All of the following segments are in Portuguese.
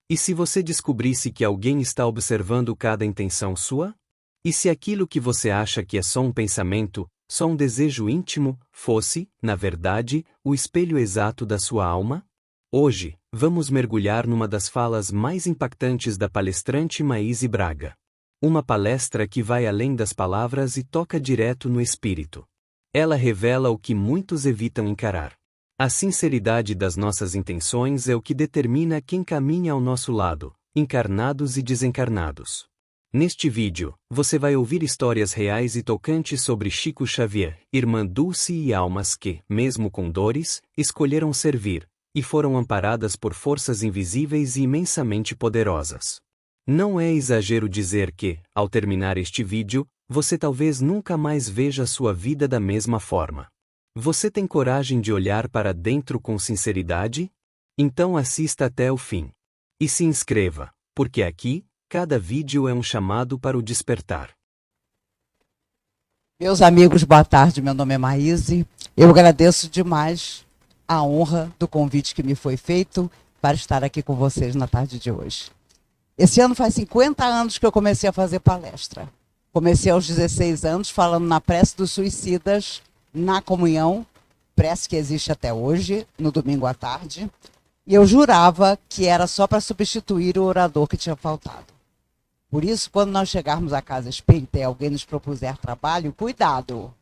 E se você descobrisse que alguém está observando cada intenção sua? E se aquilo que você acha que é só um pensamento, só um desejo íntimo, fosse, na verdade, o espelho exato da sua alma? Hoje, vamos mergulhar numa das falas mais impactantes da palestrante Maíse Braga. Uma palestra que vai além das palavras e toca direto no espírito. Ela revela o que muitos evitam encarar. A sinceridade das nossas intenções é o que determina quem caminha ao nosso lado, encarnados e desencarnados. Neste vídeo, você vai ouvir histórias reais e tocantes sobre Chico Xavier, Irmã Dulce e almas que, mesmo com dores, escolheram servir, e foram amparadas por forças invisíveis e imensamente poderosas. Não é exagero dizer que, ao terminar este vídeo, você talvez nunca mais veja sua vida da mesma forma. Você tem coragem de olhar para dentro com sinceridade? Então assista até o fim. E se inscreva, porque aqui, cada vídeo é um chamado para o despertar. Meus amigos, boa tarde, meu nome é Maíse. Eu agradeço demais a honra do convite que me foi feito para estar aqui com vocês na tarde de hoje. Esse ano faz 50 anos que eu comecei a fazer palestra. Comecei aos 16 anos falando na prece dos suicidas, na comunhão, prece que existe até hoje, no domingo à tarde, e eu jurava que era só para substituir o orador que tinha faltado. Por isso, quando nós chegarmos à casa espírita e alguém nos propuser trabalho, cuidado.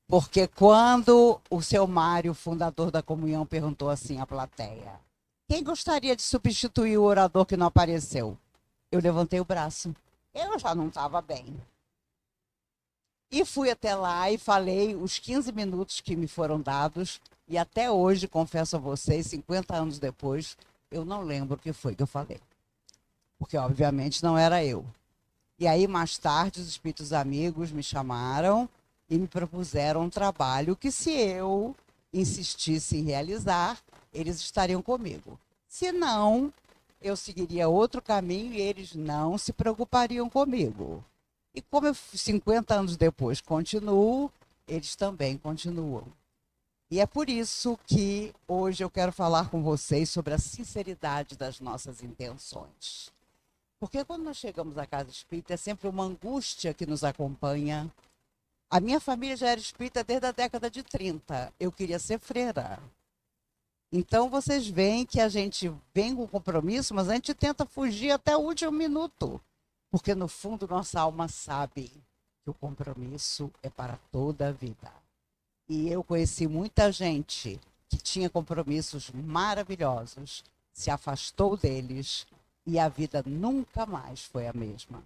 Porque quando o seu Mário, fundador da comunhão, perguntou assim à plateia: quem gostaria de substituir o orador que não apareceu? Eu levantei o braço. Eu já não estava bem. E fui até lá e falei os 15 minutos que me foram dados. E até hoje, confesso a vocês, 50 anos depois, eu não lembro o que foi que eu falei. Porque, obviamente, não era eu. E aí, mais tarde, os espíritos amigos me chamaram e me propuseram um trabalho que, se eu insistisse em realizar, eles estariam comigo. Se não, eu seguiria outro caminho e eles não se preocupariam comigo. E como eu, 50 anos depois, continuo, eles também continuam. E é por isso que hoje eu quero falar com vocês sobre a sinceridade das nossas intenções. Porque quando nós chegamos à casa espírita, é sempre uma angústia que nos acompanha. A minha família já era espírita desde a década de 30. Eu queria ser freira. Então, vocês veem que a gente vem com compromisso, mas a gente tenta fugir até o último minuto. Porque, no fundo, nossa alma sabe que o compromisso é para toda a vida. E eu conheci muita gente que tinha compromissos maravilhosos, se afastou deles e a vida nunca mais foi a mesma.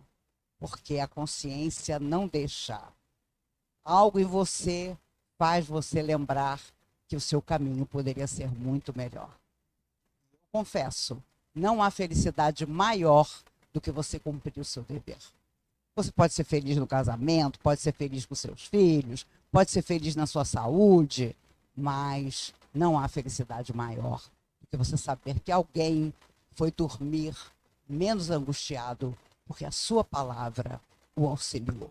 Porque a consciência não deixa. Algo em você faz você lembrar que o seu caminho poderia ser muito melhor. Eu confesso, não há felicidade maior do que você cumprir o seu dever. Você pode ser feliz no casamento, pode ser feliz com seus filhos, pode ser feliz na sua saúde, mas não há felicidade maior do que você saber que alguém foi dormir menos angustiado porque a sua palavra o auxiliou.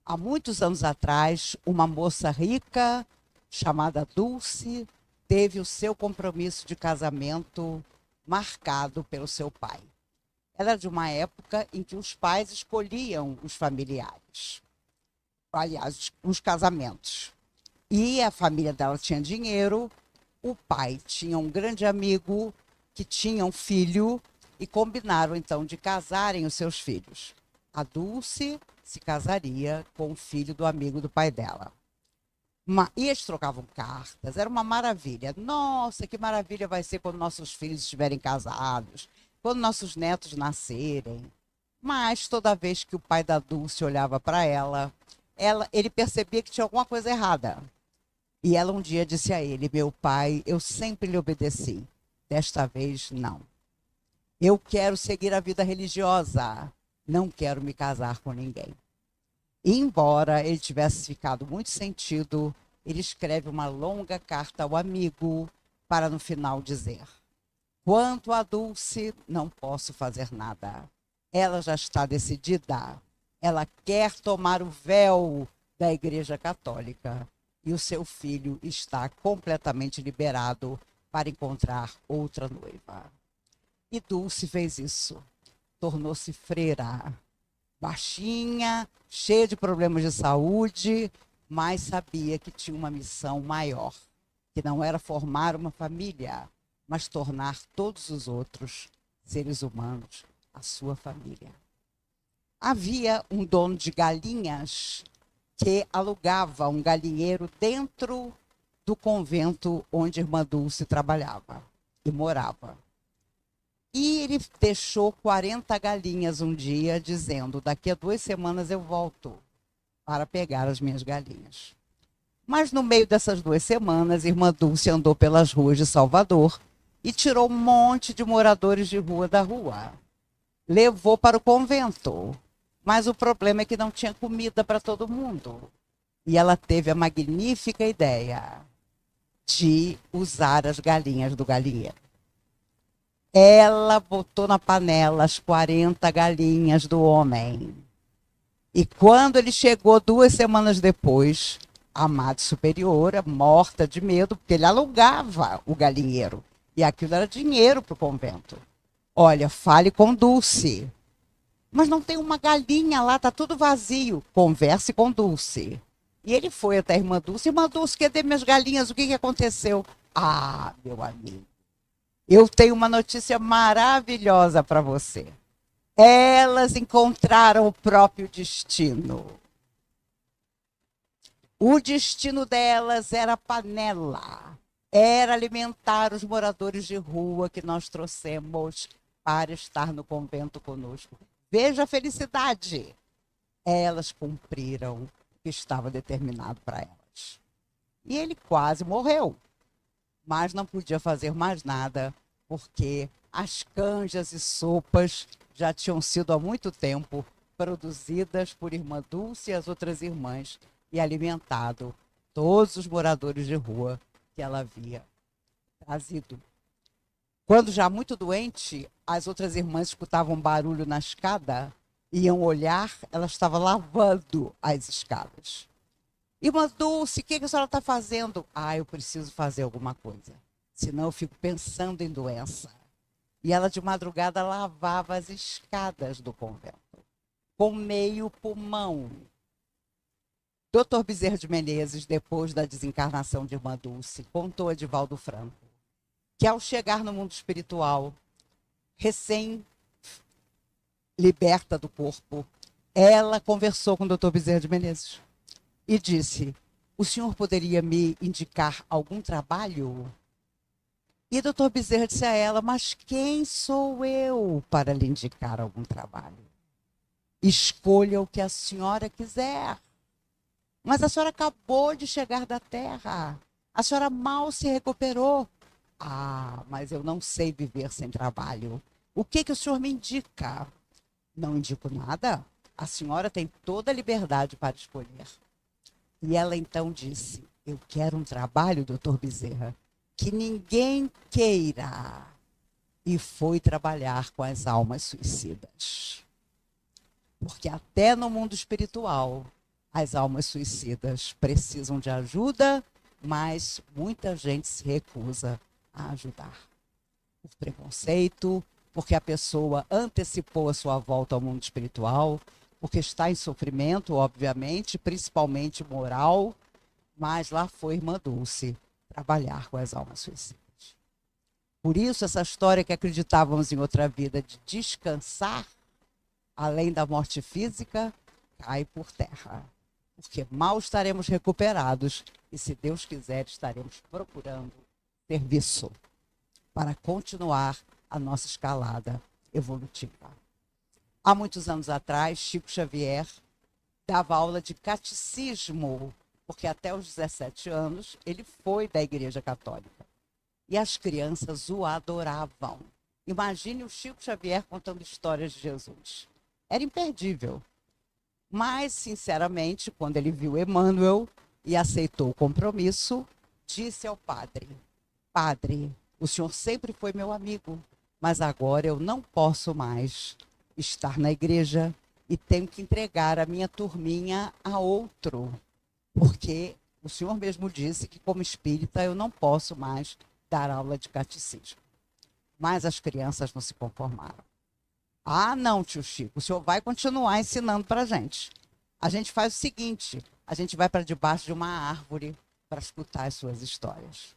Há muitos anos atrás, uma moça rica chamada Dulce teve o seu compromisso de casamento marcado pelo seu pai. Ela era de uma época em que os pais escolhiam os familiares, aliás, os casamentos. E a família dela tinha dinheiro, o pai tinha um grande amigo que tinha um filho e combinaram então de casarem os seus filhos. A Dulce se casaria com o filho do amigo do pai dela. E eles trocavam cartas, era uma maravilha. Nossa, que maravilha vai ser quando nossos filhos estiverem casados, quando nossos netos nascerem. Mas toda vez que o pai da Dulce olhava para ela, ele percebia que tinha alguma coisa errada. E ela um dia disse a ele: meu pai, eu sempre lhe obedeci, desta vez não. Eu quero seguir a vida religiosa, não quero me casar com ninguém. E embora ele tivesse ficado muito sentido, ele escreve uma longa carta ao amigo para no final dizer: quanto a Dulce, não posso fazer nada. Ela já está decidida. Ela quer tomar o véu da Igreja Católica e o seu filho está completamente liberado para encontrar outra noiva. E Dulce fez isso. Tornou-se freira. Baixinha, cheia de problemas de saúde, mas sabia que tinha uma missão maior, que não era formar uma família, mas tornar todos os outros seres humanos a sua família. Havia um dono de galinhas que alugava um galinheiro dentro do convento onde a irmã Dulce trabalhava e morava. E ele deixou 40 galinhas um dia, dizendo: daqui a 2 semanas eu volto para pegar as minhas galinhas. Mas no meio dessas 2 semanas, a irmã Dulce andou pelas ruas de Salvador e tirou um monte de moradores de rua da rua. Levou para o convento. Mas o problema é que não tinha comida para todo mundo. E ela teve a magnífica ideia de usar as galinhas do galinheiro. Ela botou na panela as 40 galinhas do homem. E quando ele chegou 2 semanas depois, a Madre Superiora, morta de medo, porque ele alugava o galinheiro. E aquilo era dinheiro para o convento. Olha, fale com Dulce. Mas não tem uma galinha lá, está tudo vazio. Converse com Dulce. E ele foi até a irmã Dulce. Irmã Dulce, cadê minhas galinhas? O que aconteceu? Ah, meu amigo, eu tenho uma notícia maravilhosa para você. Elas encontraram o próprio destino. O destino delas era panela. Era alimentar os moradores de rua que nós trouxemos para estar no convento conosco. Veja a felicidade. Elas cumpriram o que estava determinado para elas. E ele quase morreu. Mas não podia fazer mais nada, porque as canjas e sopas já tinham sido há muito tempo produzidas por irmã Dulce e as outras irmãs e alimentado todos os moradores de rua que ela havia trazido. Quando já muito doente, as outras irmãs escutavam um barulho na escada, iam olhar, ela estava lavando as escadas. Irmã Dulce, o que a senhora está fazendo? Ah, eu preciso fazer alguma coisa, senão eu fico pensando em doença. E ela de madrugada lavava as escadas do convento, com meio pulmão. Dr. Bezerra de Menezes, depois da desencarnação de irmã Dulce, contou a Divaldo Franco que ao chegar no mundo espiritual, recém-liberta do corpo, ela conversou com o Dr. Bezerra de Menezes e disse: o senhor poderia me indicar algum trabalho? E o Dr. Bezerra disse a ela: mas quem sou eu para lhe indicar algum trabalho? Escolha o que a senhora quiser. Mas a senhora acabou de chegar da Terra. A senhora mal se recuperou. Ah, mas eu não sei viver sem trabalho. O que o senhor me indica? Não indico nada. A senhora tem toda a liberdade para escolher. E ela então disse: eu quero um trabalho, doutor Bezerra, que ninguém queira. E foi trabalhar com as almas suicidas. Porque até no mundo espiritual, as almas suicidas precisam de ajuda, mas muita gente se recusa a ajudar. Por preconceito, porque a pessoa antecipou a sua volta ao mundo espiritual, porque está em sofrimento, obviamente, principalmente moral, mas lá foi irmã Dulce trabalhar com as almas suicidas. Por isso, essa história que acreditávamos em outra vida de descansar, além da morte física, cai por terra. Porque mal estaremos recuperados e, se Deus quiser, estaremos procurando serviço para continuar a nossa escalada evolutiva. Há muitos anos atrás, Chico Xavier dava aula de catecismo, porque até os 17 anos ele foi da Igreja Católica. E as crianças o adoravam. Imagine o Chico Xavier contando histórias de Jesus. Era imperdível. Mas, sinceramente, quando ele viu Emmanuel e aceitou o compromisso, disse ao padre: Padre, o senhor sempre foi meu amigo, mas agora eu não posso mais estar na igreja e tenho que entregar a minha turminha a outro, porque o senhor mesmo disse que, como espírita, eu não posso mais dar aula de catecismo. Mas as crianças não se conformaram. Ah, não, tio Chico, o senhor vai continuar ensinando para a gente. A gente faz o seguinte, a gente vai para debaixo de uma árvore para escutar as suas histórias.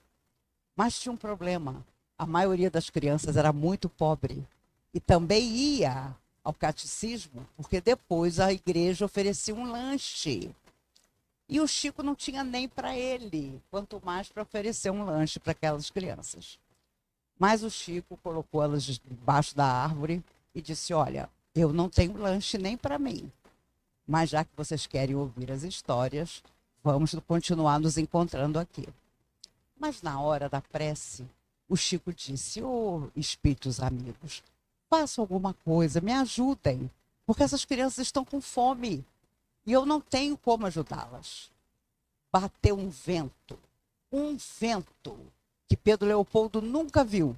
Mas tinha um problema. A maioria das crianças era muito pobre e também ia ao catecismo, porque depois a igreja oferecia um lanche. E o Chico não tinha nem para ele, quanto mais para oferecer um lanche para aquelas crianças. Mas o Chico colocou elas debaixo da árvore e disse, olha, eu não tenho lanche nem para mim, mas já que vocês querem ouvir as histórias, vamos continuar nos encontrando aqui. Mas na hora da prece, o Chico disse, ô espíritos amigos, façam alguma coisa, me ajudem, porque essas crianças estão com fome e eu não tenho como ajudá-las. Bateu um vento que Pedro Leopoldo nunca viu.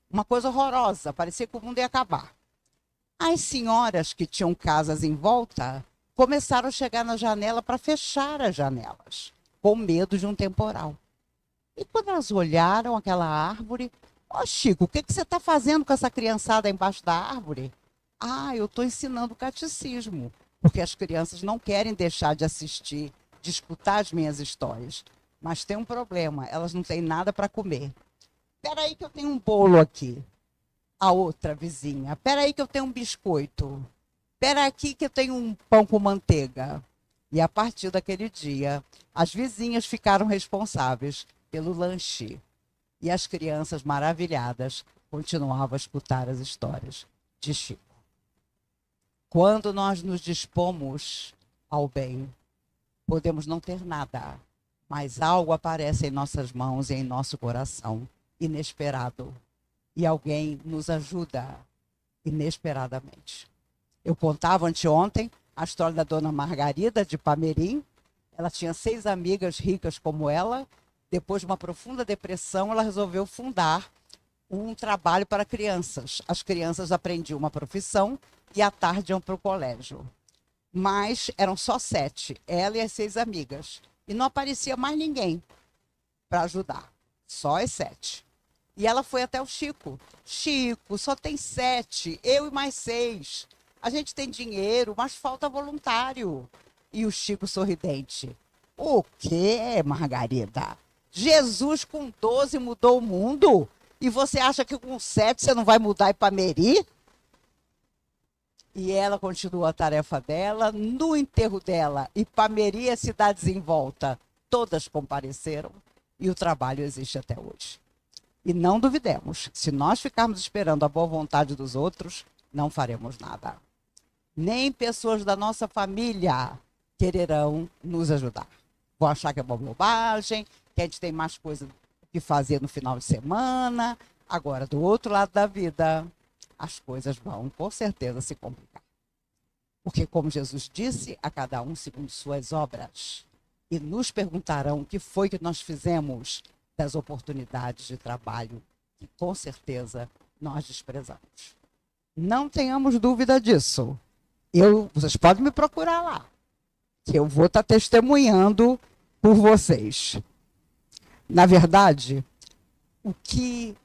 Uma coisa horrorosa, parecia que o mundo ia acabar. As senhoras que tinham casas em volta começaram a chegar na janela para fechar as janelas, com medo de um temporal. E quando elas olharam aquela árvore, ó Chico, o que você está fazendo com essa criançada embaixo da árvore? Ah, eu estou ensinando o catecismo, porque as crianças não querem deixar de assistir, de escutar as minhas histórias. Mas tem um problema, elas não têm nada para comer. Espera aí que eu tenho um bolo aqui. A outra vizinha, espera aí que eu tenho um biscoito. Espera aqui que eu tenho um pão com manteiga. E a partir daquele dia, as vizinhas ficaram responsáveis pelo lanche. E as crianças maravilhadas continuavam a escutar as histórias de Chico. Quando nós nos dispomos ao bem, podemos não ter nada, mas algo aparece em nossas mãos e em nosso coração, inesperado. E alguém nos ajuda inesperadamente. Eu contava anteontem a história da dona Margarida de Pamerim. Ela tinha 6 amigas ricas como ela. Depois de uma profunda depressão, ela resolveu fundar um trabalho para crianças. As crianças aprendiam uma profissão e à tarde iam para o colégio. Mas eram só 7, ela e as 6 amigas. E não aparecia mais ninguém para ajudar, só as 7. E ela foi até o Chico. Chico, só tem 7, eu e mais 6. A gente tem dinheiro, mas falta voluntário. E o Chico sorridente. O quê, Margarida? Jesus com 12 mudou o mundo? E você acha que com 7 você não vai mudar Ipameri? E ela continuou a tarefa dela. No enterro dela, Ipameri e as cidades em volta, todas compareceram. E o trabalho existe até hoje. E não duvidemos, se nós ficarmos esperando a boa vontade dos outros, não faremos nada. Nem pessoas da nossa família quererão nos ajudar. Vão achar que é uma bobagem, que a gente tem mais coisa que fazer no final de semana. Agora, do outro lado da vida, as coisas vão, com certeza, se complicar. Porque, como Jesus disse, a cada um segundo suas obras. E nos perguntarão o que foi que nós fizemos das oportunidades de trabalho que, com certeza, nós desprezamos. Não tenhamos dúvida disso. Vocês podem me procurar lá, que eu vou estar testemunhando por vocês. Na verdade, o que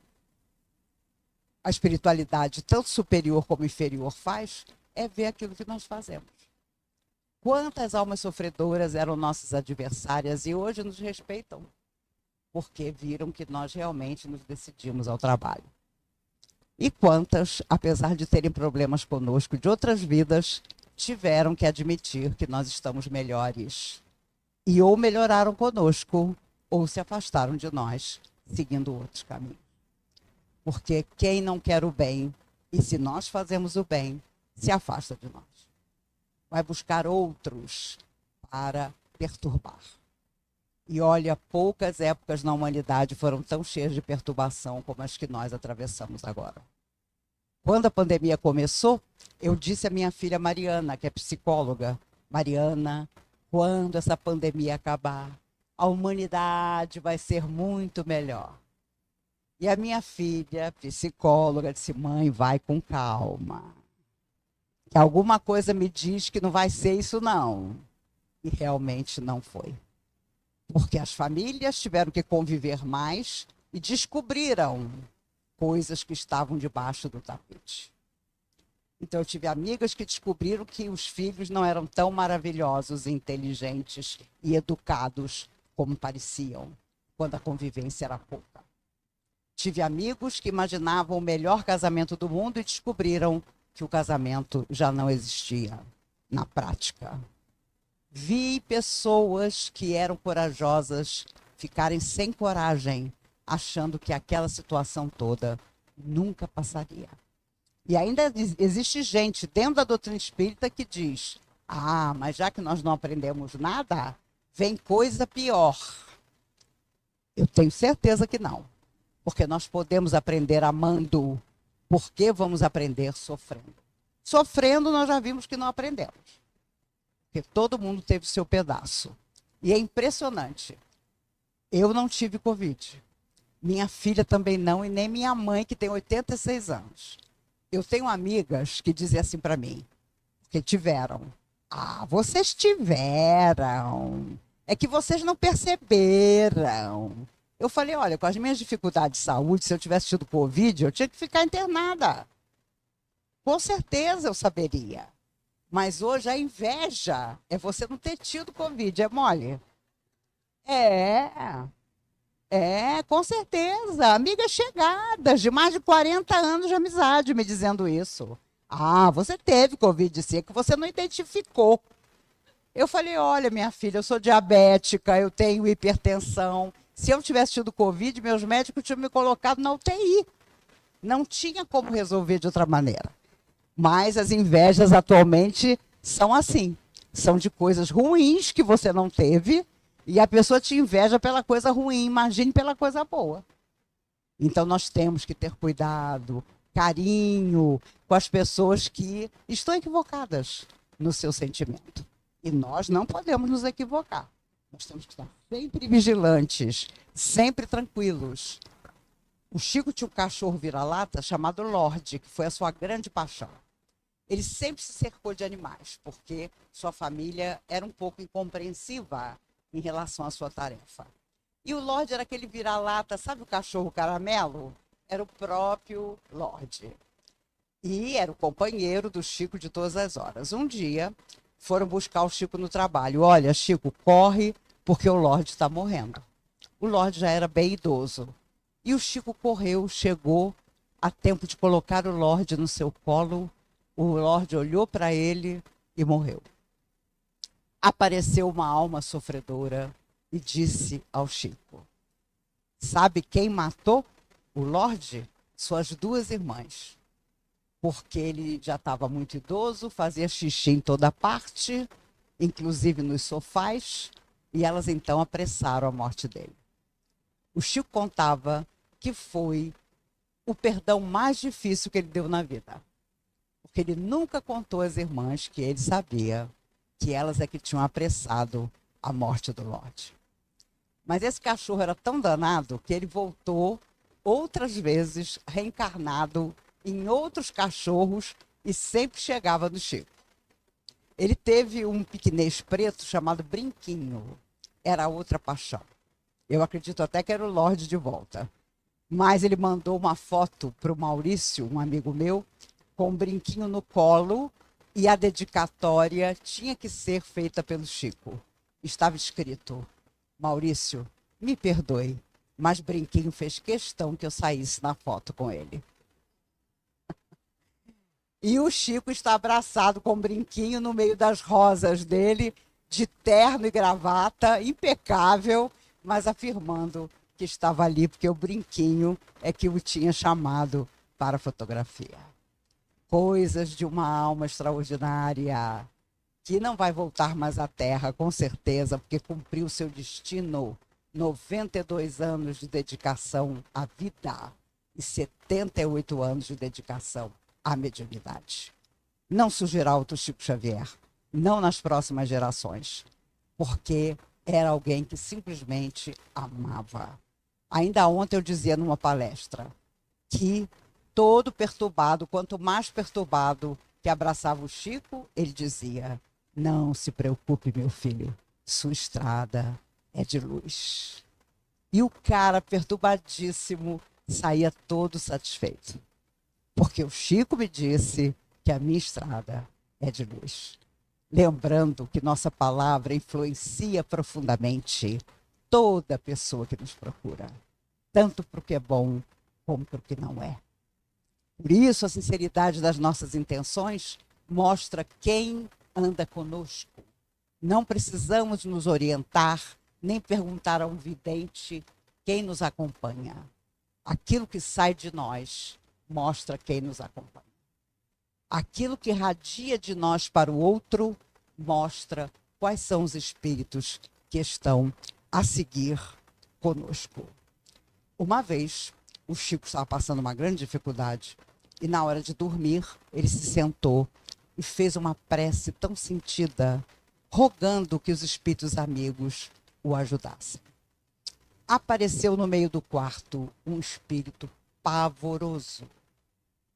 a espiritualidade, tanto superior como inferior, faz é ver aquilo que nós fazemos. Quantas almas sofredoras eram nossas adversárias e hoje nos respeitam, porque viram que nós realmente nos decidimos ao trabalho. E quantas, apesar de terem problemas conosco de outras vidas, tiveram que admitir que nós estamos melhores. E ou melhoraram conosco, ou se afastaram de nós, seguindo outros caminhos. Porque quem não quer o bem, e se nós fazemos o bem, se afasta de nós. Vai buscar outros para perturbar. E olha, poucas épocas na humanidade foram tão cheias de perturbação como as que nós atravessamos agora. Quando a pandemia começou, eu disse à minha filha Mariana, que é psicóloga, Mariana, quando essa pandemia acabar, a humanidade vai ser muito melhor. E a minha filha, psicóloga, disse, mãe, vai com calma. Que alguma coisa me diz que não vai ser isso não. E realmente não foi. Porque as famílias tiveram que conviver mais e descobriram coisas que estavam debaixo do tapete. Então, eu tive amigas que descobriram que os filhos não eram tão maravilhosos, inteligentes e educados como pareciam, quando a convivência era pouca. Tive amigos que imaginavam o melhor casamento do mundo e descobriram que o casamento já não existia na prática. Vi pessoas que eram corajosas ficarem sem coragem, achando que aquela situação toda nunca passaria. E ainda existe gente dentro da doutrina espírita que diz: ah, mas já que nós não aprendemos nada, vem coisa pior. Eu tenho certeza que não. Porque nós podemos aprender amando. Por que vamos aprender sofrendo? Sofrendo nós já vimos que não aprendemos. Porque todo mundo teve o seu pedaço. E é impressionante. Eu não tive Covid. Minha filha também não, e nem minha mãe, que tem 86 anos. Eu tenho amigas que dizem assim para mim, que tiveram. Ah, vocês tiveram. É que vocês não perceberam. Eu falei, olha, com as minhas dificuldades de saúde, se eu tivesse tido Covid, eu tinha que ficar internada. Com certeza eu saberia. Mas hoje a inveja é você não ter tido Covid, é mole? Com certeza. Amigas chegadas, de mais de 40 anos de amizade, me dizendo isso. Ah, você teve Covid, sim, é que você não identificou. Eu falei, olha, minha filha, eu sou diabética, eu tenho hipertensão. Se eu tivesse tido Covid, meus médicos tinham me colocado na UTI. Não tinha como resolver de outra maneira. Mas as invejas atualmente são assim. São de coisas ruins que você não teve e a pessoa te inveja pela coisa ruim, imagine pela coisa boa. Então nós temos que ter cuidado, carinho com as pessoas que estão equivocadas no seu sentimento. E nós não podemos nos equivocar. Nós temos que estar sempre vigilantes, sempre tranquilos. O Chico tinha um cachorro vira-lata chamado Lorde, que foi a sua grande paixão. Ele sempre se cercou de animais, porque sua família era um pouco incompreensiva em relação à sua tarefa. E o Lorde era aquele vira-lata, sabe o cachorro caramelo? Era o próprio Lorde. E era o companheiro do Chico de todas as horas. Um dia, foram buscar o Chico no trabalho. Olha, Chico, corre, porque o Lorde está morrendo. O Lorde já era bem idoso. E o Chico correu, chegou a tempo de colocar o Lorde no seu colo. O Lorde olhou para ele e morreu. Apareceu uma alma sofredora e disse ao Chico: sabe quem matou o Lorde? Suas duas irmãs. Porque ele já estava muito idoso, fazia xixi em toda parte, inclusive nos sofás, e elas então apressaram a morte dele. O Chico contava que foi o perdão mais difícil que ele deu na vida. Porque ele nunca contou às irmãs que ele sabia que elas é que tinham apressado a morte do Lorde. Mas esse cachorro era tão danado que ele voltou outras vezes reencarnado em outros cachorros e sempre chegava no Chico. Ele teve um piquinês preto chamado Brinquinho. Era outra paixão. Eu acredito até que era o Lorde de volta. Mas ele mandou uma foto para o Maurício, um amigo meu, com um Brinquinho no colo, e a dedicatória tinha que ser feita pelo Chico. Estava escrito: Maurício, me perdoe, mas Brinquinho fez questão que eu saísse na foto com ele. E o Chico está abraçado com o Brinquinho no meio das rosas dele, de terno e gravata, impecável, mas afirmando que estava ali porque o Brinquinho é que o tinha chamado para a fotografia. Coisas de uma alma extraordinária, que não vai voltar mais à Terra, com certeza, porque cumpriu seu destino. 92 anos de dedicação à vida e 78 anos de dedicação à mediunidade. Não surgirá outro Chico Xavier, não nas próximas gerações, porque era alguém que simplesmente amava. Ainda ontem eu dizia numa palestra que todo perturbado, quanto mais perturbado que abraçava o Chico, ele dizia: não se preocupe, meu filho, sua estrada é de luz. E o cara perturbadíssimo saía todo satisfeito. Porque o Chico me disse que a minha estrada é de luz. Lembrando que nossa palavra influencia profundamente toda pessoa que nos procura, tanto para o que é bom como para o que não é. Por isso, a sinceridade das nossas intenções mostra quem anda conosco. Não precisamos nos orientar, nem perguntar a um vidente quem nos acompanha. Aquilo que sai de nós mostra quem nos acompanha. Aquilo que irradia de nós para o outro mostra quais são os espíritos que estão a seguir conosco. Uma vez, o Chico estava passando uma grande dificuldade e na hora de dormir, ele se sentou e fez uma prece tão sentida, rogando que os espíritos amigos o ajudassem. Apareceu no meio do quarto um espírito pavoroso,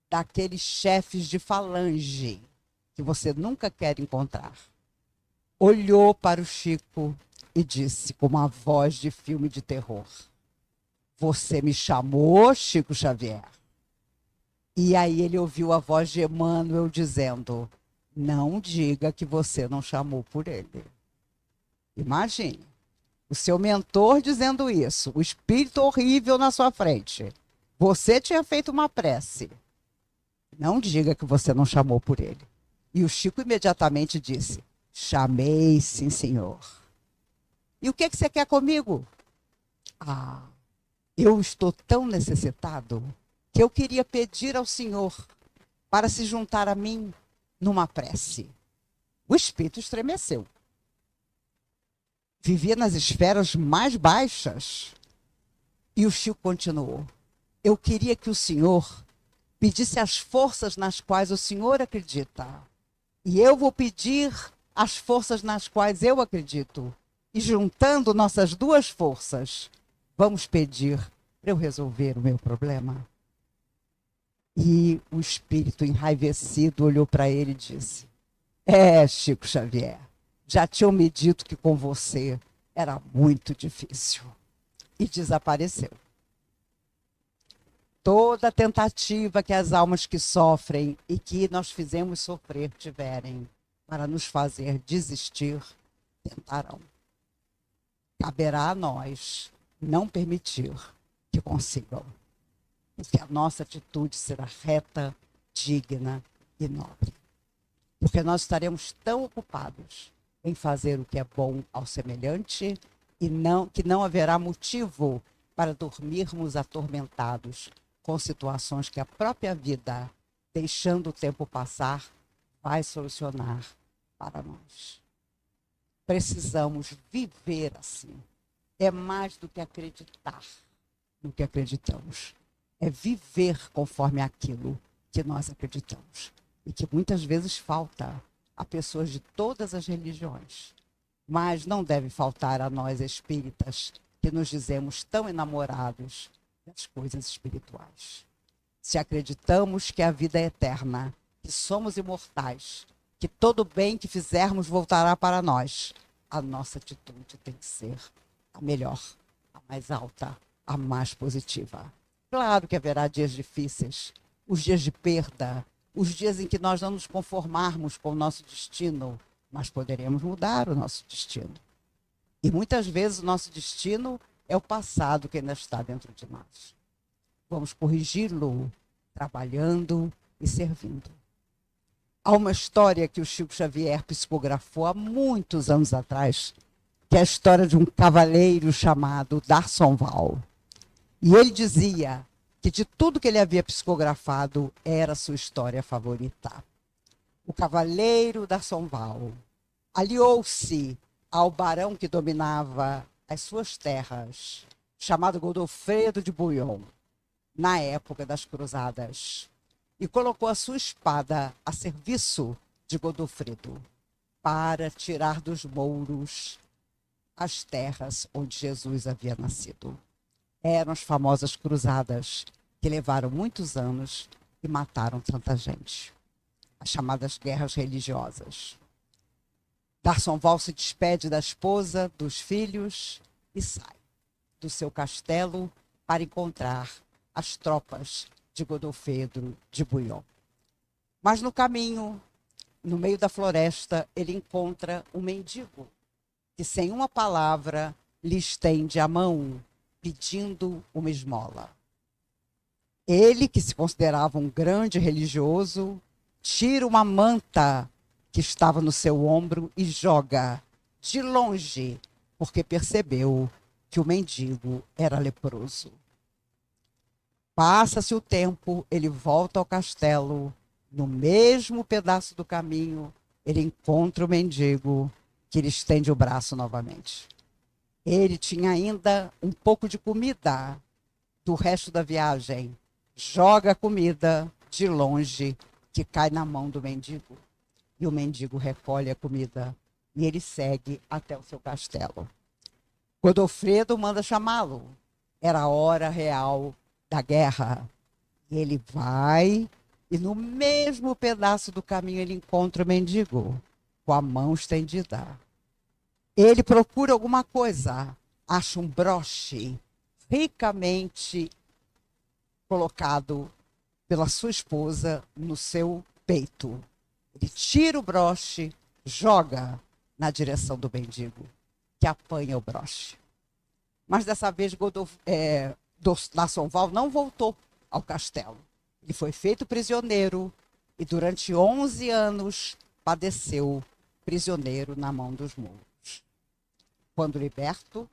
daqueles chefes de falange que você nunca quer encontrar. Olhou para o Chico e disse com uma voz de filme de terror: "Você me chamou, Chico Xavier?" E aí ele ouviu a voz de Emmanuel dizendo: "Não diga que você não chamou por ele." Imagine, o seu mentor dizendo isso, o espírito horrível na sua frente. Você tinha feito uma prece. Não diga que você não chamou por ele. E o Chico imediatamente disse: "Chamei, sim, senhor." "E o que você quer comigo?" "Ah, eu estou tão necessitado que eu queria pedir ao senhor para se juntar a mim numa prece." O espírito estremeceu. Vivia nas esferas mais baixas. E o Chico continuou: "Eu queria que o senhor pedisse as forças nas quais o senhor acredita. E eu vou pedir as forças nas quais eu acredito. E juntando nossas duas forças, vamos pedir para eu resolver o meu problema." E o espírito enraivecido olhou para ele e disse: Chico Xavier, já tinham me dito que com você era muito difícil." E desapareceu. Toda tentativa que as almas que sofrem e que nós fizemos sofrer tiverem para nos fazer desistir, tentarão. Caberá a nós não permitir que consigam, porque a nossa atitude será reta, digna e nobre. Porque nós estaremos tão ocupados em fazer o que é bom ao semelhante e que não haverá motivo para dormirmos atormentados com situações que a própria vida, deixando o tempo passar, vai solucionar para nós. Precisamos viver assim. É mais do que acreditar no que acreditamos. É viver conforme aquilo que nós acreditamos. E que muitas vezes falta a pessoas de todas as religiões. Mas não deve faltar a nós espíritas que nos dizemos tão enamorados das coisas espirituais. Se acreditamos que a vida é eterna, que somos imortais, que todo bem que fizermos voltará para nós, a nossa atitude tem que ser a melhor, a mais alta, a mais positiva. Claro que haverá dias difíceis, os dias de perda, os dias em que nós não nos conformarmos com o nosso destino, mas poderemos mudar o nosso destino. E muitas vezes o nosso destino é o passado que ainda está dentro de nós. Vamos corrigi-lo trabalhando e servindo. Há uma história que o Chico Xavier psicografou há muitos anos atrás, que é a história de um cavaleiro chamado D'Arsonval. E ele dizia que de tudo que ele havia psicografado era a sua história favorita. O cavaleiro D'Arsonval aliou-se ao barão que dominava as suas terras, chamado Godofredo de Bouillon, na época das cruzadas, e colocou a sua espada a serviço de Godofredo para tirar dos mouros as terras onde Jesus havia nascido. Eram as famosas cruzadas que levaram muitos anos e mataram tanta gente. As chamadas guerras religiosas. D'Arsonval se despede da esposa, dos filhos e sai do seu castelo para encontrar as tropas de Godofredo de Bouillon. Mas no caminho, no meio da floresta, ele encontra um mendigo que, sem uma palavra, lhe estende a mão, pedindo uma esmola. Ele, que se considerava um grande religioso, tira uma manta que estava no seu ombro e joga de longe, porque percebeu que o mendigo era leproso. Passa-se o tempo, ele volta ao castelo. No mesmo pedaço do caminho, ele encontra o mendigo, que lhe estende o braço novamente. Ele tinha ainda um pouco de comida do resto da viagem. Joga a comida de longe, que cai na mão do mendigo. E o mendigo recolhe a comida e ele segue até o seu castelo. Godofredo manda chamá-lo. Era a hora real da guerra. E ele vai e no mesmo pedaço do caminho ele encontra o mendigo com a mão estendida. Ele procura alguma coisa, acha um broche ricamente colocado pela sua esposa no seu peito. Ele tira o broche, joga na direção do mendigo, que apanha o broche. Mas dessa vez D'Assonval não voltou ao castelo. Ele foi feito prisioneiro e durante 11 anos padeceu prisioneiro na mão dos mouros. Quando liberto,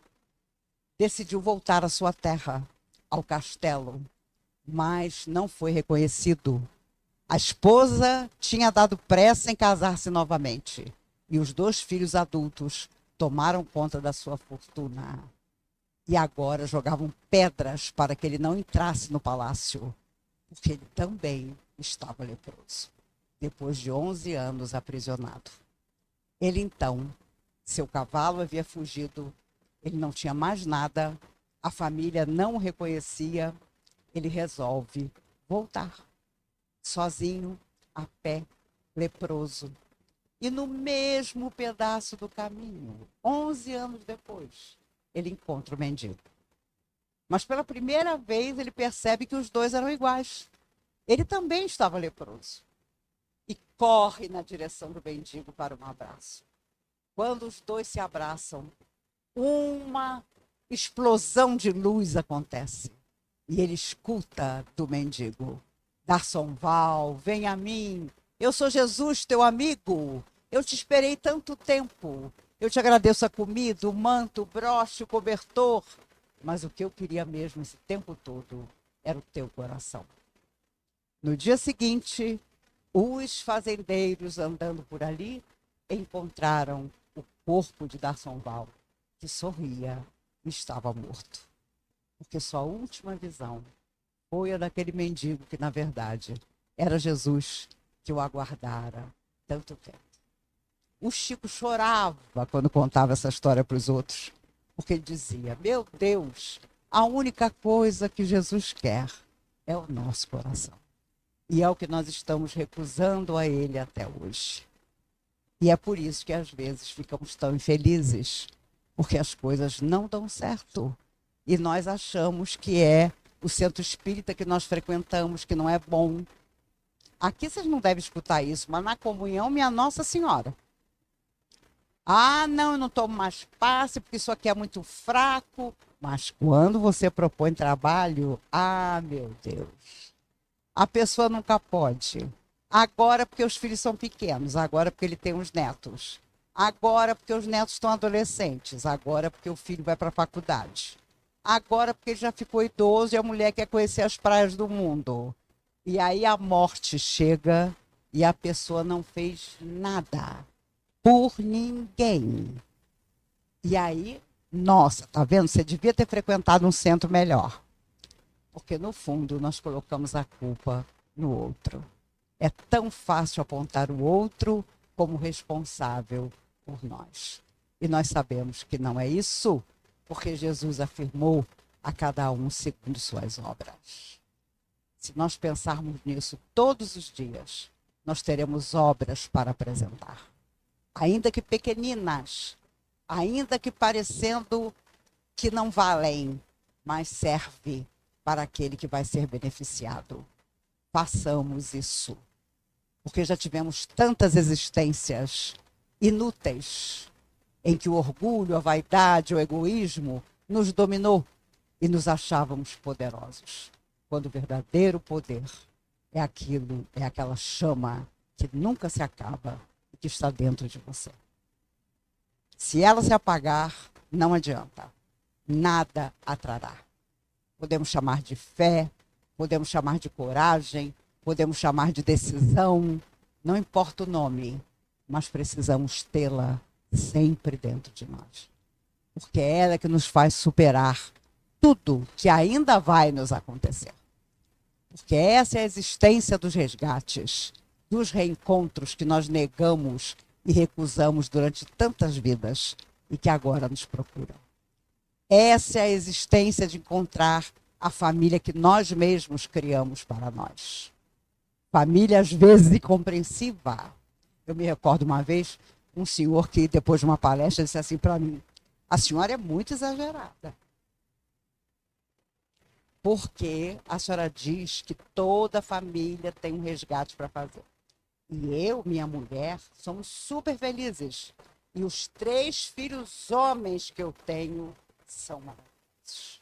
decidiu voltar à sua terra, ao castelo, mas não foi reconhecido. A esposa tinha dado pressa em casar-se novamente e os 2 filhos adultos tomaram conta da sua fortuna. E agora jogavam pedras para que ele não entrasse no palácio, porque ele também estava leproso, depois de 11 anos aprisionado. Ele então, seu cavalo havia fugido, ele não tinha mais nada, a família não o reconhecia, ele resolve voltar, sozinho, a pé, leproso. E no mesmo pedaço do caminho, 11 anos depois, ele encontra o mendigo. Mas pela primeira vez ele percebe que os 2 eram iguais. Ele também estava leproso. E corre na direção do mendigo para um abraço. Quando os 2 se abraçam, uma explosão de luz acontece. E ele escuta do mendigo: D'Assonval, vem a mim. Eu sou Jesus, teu amigo. Eu te esperei tanto tempo. Eu te agradeço a comida, o manto, o broche, o cobertor. Mas o que eu queria mesmo esse tempo todo era o teu coração. No dia seguinte, os fazendeiros andando por ali encontraram o corpo de D'Assonval, que sorria e estava morto. Porque sua última visão foi a daquele mendigo que, na verdade, era Jesus que o aguardara tanto tempo. O Chico chorava quando contava essa história para os outros, porque ele dizia: meu Deus, a única coisa que Jesus quer é o nosso coração. E é o que nós estamos recusando a ele até hoje. E é por isso que às vezes ficamos tão infelizes, porque as coisas não dão certo. E nós achamos que é o centro espírita que nós frequentamos, que não é bom. Aqui vocês não devem escutar isso, mas na comunhão, minha Nossa Senhora. Ah, não, eu não tomo mais passe, porque isso aqui é muito fraco. Mas quando você propõe trabalho, ah, meu Deus, a pessoa nunca pode. Agora porque os filhos são pequenos, agora porque ele tem uns netos. Agora porque os netos estão adolescentes, agora porque o filho vai para a faculdade. Agora porque ele já ficou idoso e a mulher quer conhecer as praias do mundo. E aí a morte chega e a pessoa não fez nada por ninguém. E aí, nossa, tá vendo? Você devia ter frequentado um centro melhor. Porque no fundo nós colocamos a culpa no outro. É tão fácil apontar o outro como responsável por nós. E nós sabemos que não é isso, porque Jesus afirmou a cada um segundo suas obras. Se nós pensarmos nisso todos os dias, nós teremos obras para apresentar. Ainda que pequeninas, ainda que parecendo que não valem, mas serve para aquele que vai ser beneficiado. Façamos isso, porque já tivemos tantas existências inúteis em que o orgulho, a vaidade, o egoísmo nos dominou e nos achávamos poderosos, quando o verdadeiro poder é aquela chama que nunca se acaba e que está dentro de você. Se ela se apagar, não adianta, nada atrará. Podemos chamar de fé, podemos chamar de coragem, podemos chamar de decisão, não importa o nome, mas precisamos tê-la sempre dentro de nós. Porque é ela que nos faz superar tudo que ainda vai nos acontecer. Porque essa é a existência dos resgates, dos reencontros que nós negamos e recusamos durante tantas vidas e que agora nos procuram. Essa é a existência de encontrar a família que nós mesmos criamos para nós. Família, às vezes, incompreensiva. Eu me recordo uma vez, um senhor que, depois de uma palestra, disse assim para mim: a senhora é muito exagerada. Porque a senhora diz que toda família tem um resgate para fazer. E eu, minha mulher, somos super felizes. E os 3 filhos homens que eu tenho são maravilhosos.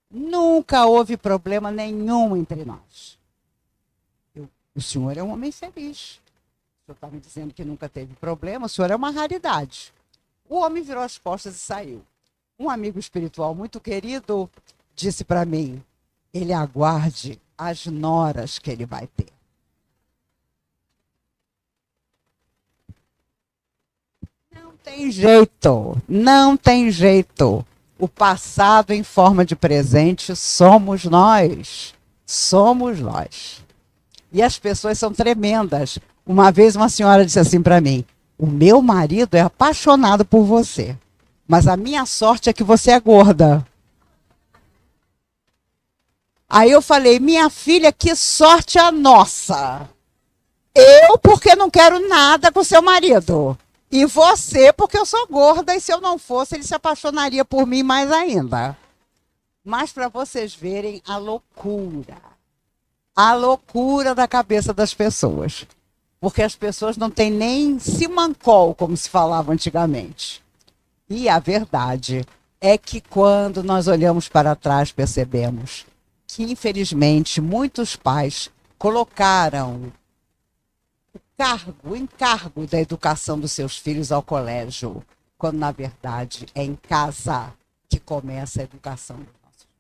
Nunca houve problema nenhum entre nós. O senhor é um homem feliz. O senhor está me dizendo que nunca teve problema. O senhor é uma raridade. O homem virou as costas e saiu. Um amigo espiritual muito querido disse para mim: ele aguarde as noras que ele vai ter. Não tem jeito, não tem jeito. O passado em forma de presente somos nós. Somos nós. E as pessoas são tremendas. Uma vez uma senhora disse assim para mim: o meu marido é apaixonado por você, mas a minha sorte é que você é gorda. Aí eu falei: minha filha, que sorte a nossa. Eu, porque não quero nada com seu marido. E você, porque eu sou gorda, e se eu não fosse, ele se apaixonaria por mim mais ainda. Mas para vocês verem a loucura da cabeça das pessoas. Porque as pessoas não têm nem simancol, como se falava antigamente. E a verdade é que quando nós olhamos para trás, percebemos que, infelizmente, muitos pais colocaram o encargo da educação dos seus filhos ao colégio, quando, na verdade, é em casa que começa a educação dos nossos filhos.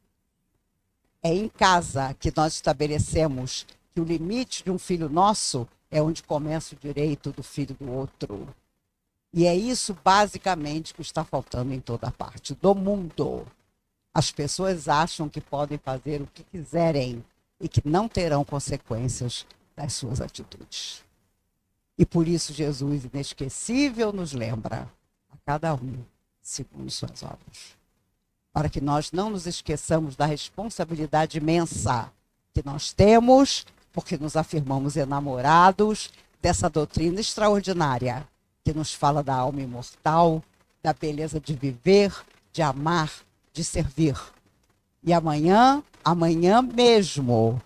É em casa que nós estabelecemos que o limite de um filho nosso é onde começa o direito do filho do outro. E é isso, basicamente, que está faltando em toda parte do mundo. As pessoas acham que podem fazer o que quiserem e que não terão consequências das suas atitudes. E por isso Jesus, inesquecível, nos lembra a cada um segundo suas obras. Para que nós não nos esqueçamos da responsabilidade imensa que nós temos, porque nos afirmamos enamorados dessa doutrina extraordinária que nos fala da alma imortal, da beleza de viver, de amar, de servir. E amanhã mesmo,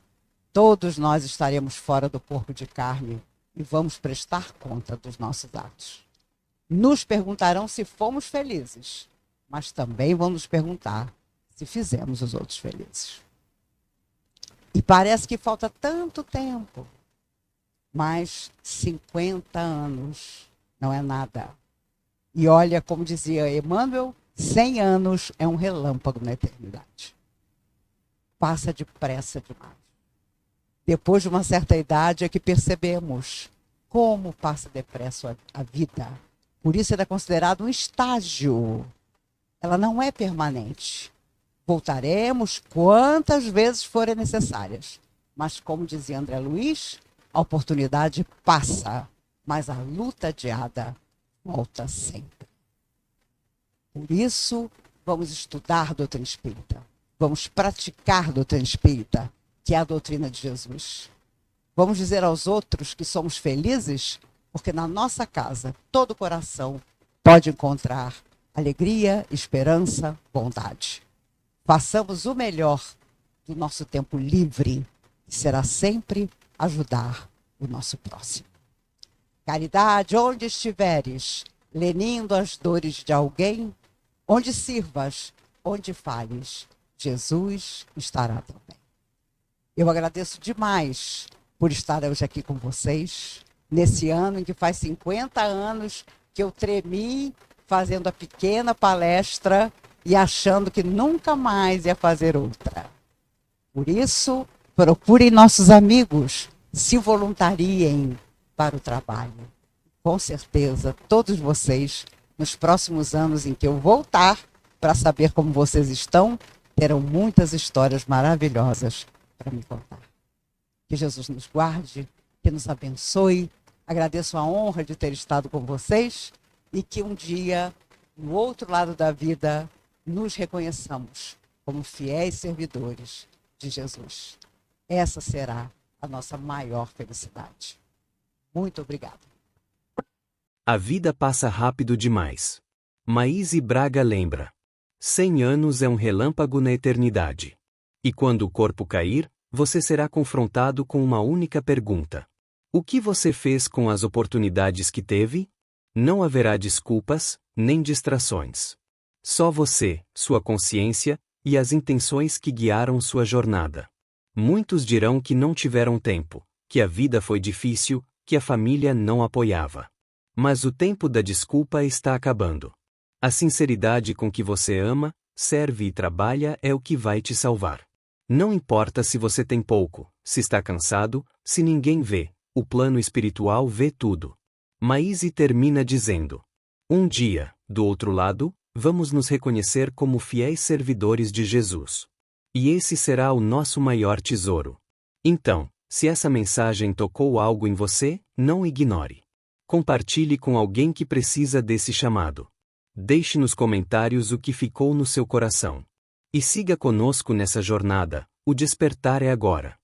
todos nós estaremos fora do corpo de carne e vamos prestar conta dos nossos atos. Nos perguntarão se fomos felizes, mas também vão nos perguntar se fizemos os outros felizes. E parece que falta tanto tempo, mas 50 anos não é nada. E olha, como dizia Emmanuel, 100 anos é um relâmpago na eternidade. Passa depressa demais. Depois de uma certa idade é que percebemos como passa depressa a vida. Por isso ela é considerada um estágio. Ela não é permanente. Voltaremos quantas vezes forem necessárias. Mas, como dizia André Luiz, a oportunidade passa, mas a luta adiada volta sempre. Por isso, vamos estudar doutrina espírita. Vamos praticar doutrina espírita, que é a doutrina de Jesus. Vamos dizer aos outros que somos felizes, porque na nossa casa, todo coração pode encontrar alegria, esperança, bondade. Façamos o melhor do nosso tempo livre, que será sempre ajudar o nosso próximo. Caridade, onde estiveres, lenindo as dores de alguém, onde sirvas, onde fales, Jesus estará também. Eu agradeço demais por estar hoje aqui com vocês, nesse ano em que faz 50 anos que eu tremi fazendo a pequena palestra e achando que nunca mais ia fazer outra. Por isso, procurem nossos amigos, se voluntariem para o trabalho. Com certeza, todos vocês, nos próximos anos em que eu voltar para saber como vocês estão, terão muitas histórias maravilhosas para me contar. Que Jesus nos guarde, que nos abençoe. Agradeço a honra de ter estado com vocês e que um dia, no outro lado da vida, nos reconheçamos como fiéis servidores de Jesus. Essa será a nossa maior felicidade. Muito obrigada. A vida passa rápido demais. Maíse Braga lembra. 100 anos é um relâmpago na eternidade. E quando o corpo cair, você será confrontado com uma única pergunta. O que você fez com as oportunidades que teve? Não haverá desculpas, nem distrações. Só você, sua consciência e as intenções que guiaram sua jornada. Muitos dirão que não tiveram tempo, que a vida foi difícil, que a família não apoiava. Mas o tempo da desculpa está acabando. A sinceridade com que você ama, serve e trabalha é o que vai te salvar. Não importa se você tem pouco, se está cansado, se ninguém vê, o plano espiritual vê tudo. Maíse termina dizendo: um dia, do outro lado, vamos nos reconhecer como fiéis servidores de Jesus. E esse será o nosso maior tesouro. Então, se essa mensagem tocou algo em você, não ignore. Compartilhe com alguém que precisa desse chamado. Deixe nos comentários o que ficou no seu coração. E siga conosco nessa jornada, o despertar é agora.